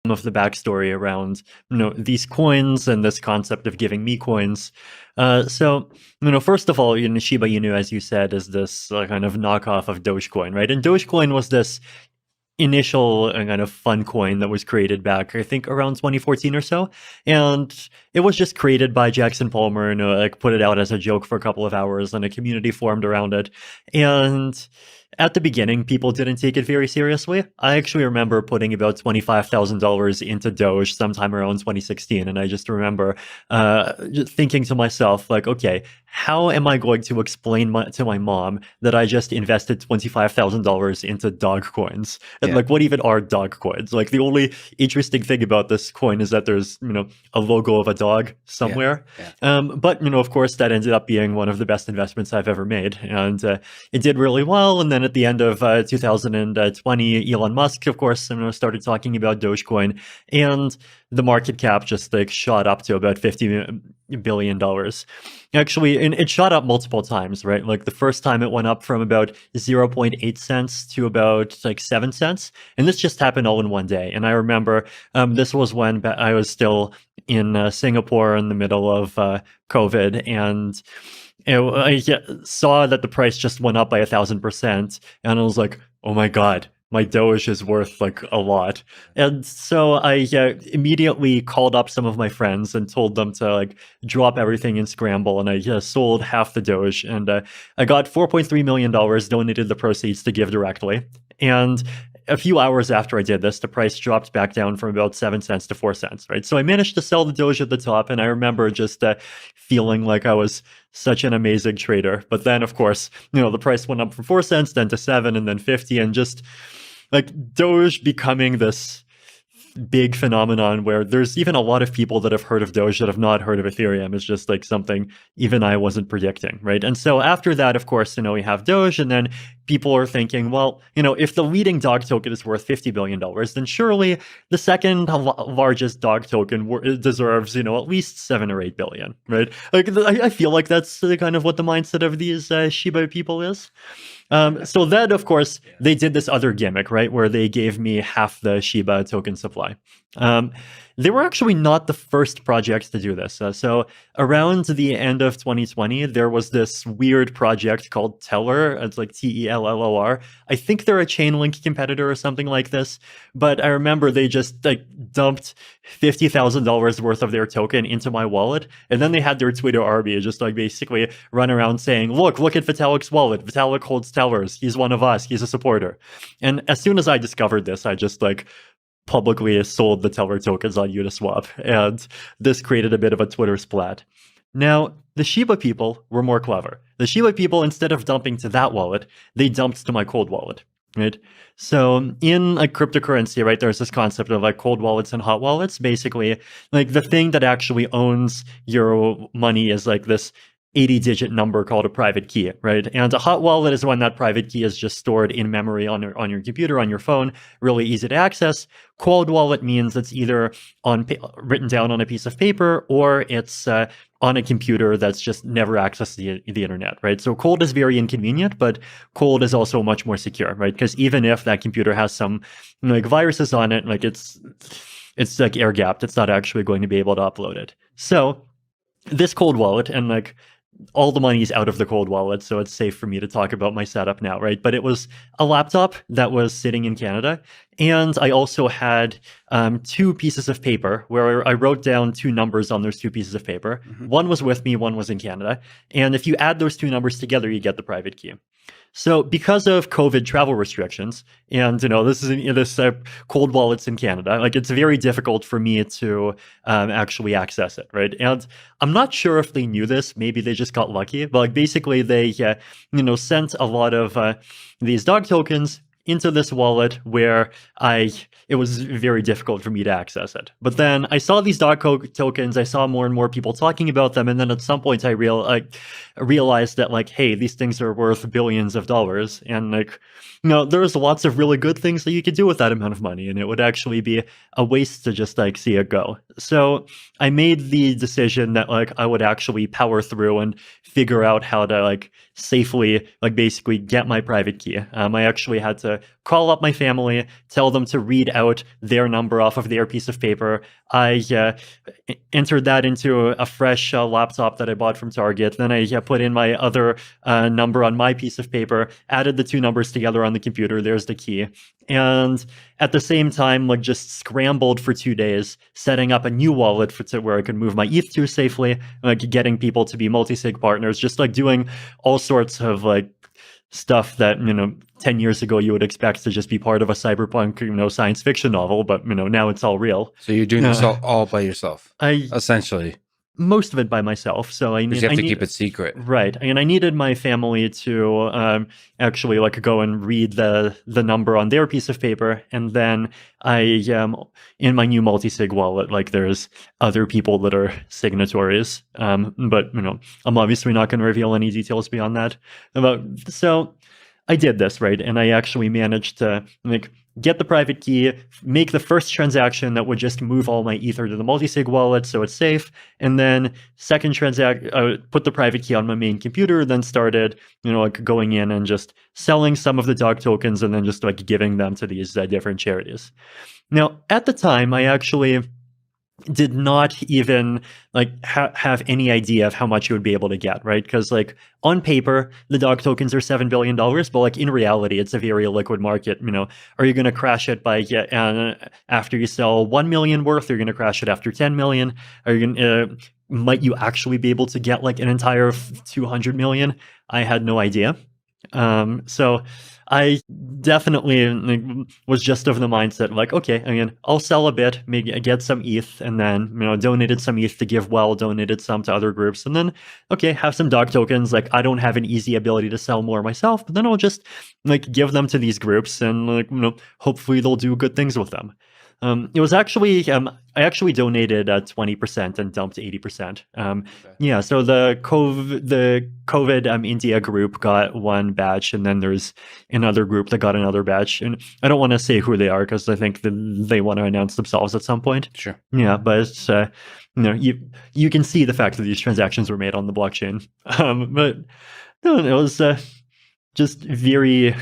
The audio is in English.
of the backstory around these coins and this concept of giving me coins. So first of all, Shiba Inu, as you said, is this kind of knockoff of Dogecoin, right? And Dogecoin was this initial kind of fun coin that was created back, I think, around 2014 or so, and it was just created by Jackson Palmer and like put it out as a joke for a couple of hours, and a community formed around it. And at the beginning, people didn't take it very seriously. I actually remember putting about $25,000 into Doge sometime around 2016, and I just remember just thinking to myself, like, okay, how am I going to explain to my mom that I just invested $25,000 into dog coins? And like, what even are dog coins? Like, the only interesting thing about this coin is that there's, a logo of a dog somewhere. But, of course, that ended up being one of the best investments I've ever made. And it did really well. And then at the end of 2020, Elon Musk, of course, started talking about Dogecoin, and the market cap just like shot up to about $50 billion. Actually, and it shot up multiple times, right? Like the first time it went up from about 0.8 cents to about like 7 cents. And this just happened all in one day. And I remember this was when I was still in Singapore in the middle of COVID, and I saw that the price just went up by 1,000%, and I was like, oh my God, my Doge is worth like a lot. And so I immediately called up some of my friends and told them to like drop everything and scramble. And I sold half the Doge, and I got $4.3 million, donated the proceeds to give directly. And a few hours after I did this, the price dropped back down from about 7 cents to 4 cents, right? So I managed to sell the Doge at the top, and I remember just feeling like I was such an amazing trader. But then, of course, the price went up from 4 cents, then to 7, and then 50, and just like Doge becoming this big phenomenon where there's even a lot of people that have heard of Doge that have not heard of Ethereum. Is just like something even I wasn't predicting, right? And so after that, of course, we have Doge, and then people are thinking, well, if the leading dog token is worth $50 billion, then surely the second largest dog token deserves, at least 7 or 8 billion, right? Like, I feel like that's kind of what the mindset of these Shiba people is. So then, of course, they did this other gimmick, right, where they gave me half the Shiba token supply. They were actually not the first projects to do this. So around the end of 2020, there was this weird project called Teller. It's like Tellor. I think they're a Chainlink competitor or something like this. But I remember they just like dumped $50,000 worth of their token into my wallet. And then they had their Twitter army just like basically run around saying, look at Vitalik's wallet. Vitalik holds Tellers. He's one of us. He's a supporter. And as soon as I discovered this, I just like publicly sold the Teller tokens on Uniswap, and this created a bit of a Twitter splat. Now, the Shiba people were more clever. The Shiba people, instead of dumping to that wallet, they dumped to my cold wallet, right? So in like cryptocurrency, right, there's this concept of like cold wallets and hot wallets. Basically, like the thing that actually owns your money is like this 80-digit number called a private key, right? And a hot wallet is when that private key is just stored in memory on your computer, on your phone, really easy to access. Cold wallet means it's either written down on a piece of paper, or it's on a computer that's just never accessed the internet, right? So cold is very inconvenient, but cold is also much more secure, right? Because even if that computer has some like viruses on it, like it's like air gapped, it's not actually going to be able to upload it. So this cold wallet, and like all the money is out of the cold wallet, so it's safe for me to talk about my setup now, right? But it was a laptop that was sitting in Canada, and I also had 2 pieces of paper where I wrote down 2 numbers on those 2 pieces of paper. One was with me, one was in Canada, and if you add those 2 numbers together, you get the private key. So because of COVID travel restrictions, and this is this cold wallets in Canada, like it's very difficult for me to actually access it, right? And I'm not sure if they knew this. Maybe they just got lucky. But like basically, they sent a lot of these dog tokens into this wallet where it was very difficult for me to access it. But then I saw these dog tokens, I saw more and more people talking about them, and then at some point I realized that like, hey, these things are worth billions of dollars, and like, there's lots of really good things that you could do with that amount of money, and it would actually be a waste to just like see it go. So I made the decision that like I would actually power through and figure out how to like safely like basically get my private key. I actually had to call up my family, tell them to read out their number off of their piece of paper. I entered that into a fresh laptop that I bought from Target. Then I put in my other number on my piece of paper, added the two numbers together on the computer. There's the key. And at the same time, like, just scrambled for 2 days, setting up a new wallet to where I could move my ETH to safely, like getting people to be multi-sig partners, just like doing all sorts of like stuff that, 10 years ago you would expect to just be part of a cyberpunk, science fiction novel, but now it's all real. So you're doing this all by yourself, essentially. Most of it by myself. So you have to keep it secret, right? And I needed my family to actually like go and read the number on their piece of paper, and then I in my new multi-sig wallet, like, there's other people that are signatories, but I'm obviously not going to reveal any details beyond that. So I did this, right, and I actually managed to get the private key, make the first transaction that would just move all my Ether to the multi-sig wallet so it's safe, and then second put the private key on my main computer, then started, going in and just selling some of the dog tokens and then just like giving them to these different charities. Now, at the time, I actually did not even have any idea of how much you would be able to get, right? Because like on paper, the dog tokens are $7 billion, but like in reality, it's a very liquid market. Are you going to crash it by after you sell 1 million worth? Are you going to crash it after 10 million? Are you going might you actually be able to get like an entire 200 million? I had no idea. So I definitely was just of the mindset like, okay, I'll sell a bit, maybe get some ETH, and then, donated some ETH to GiveWell, donated some to other groups, and then, okay, have some dog tokens. Like, I don't have an easy ability to sell more myself, but then I'll just give them to these groups and hopefully they'll do good things with them. It was actually, I actually donated 20% and dumped 80%. Yeah, so the COVID India group got one batch, and then there's another group that got another batch. And I don't want to say who they are because I think they want to announce themselves at some point. Sure. Yeah, but it's, you can see the fact that these transactions were made on the blockchain. But no, it was just very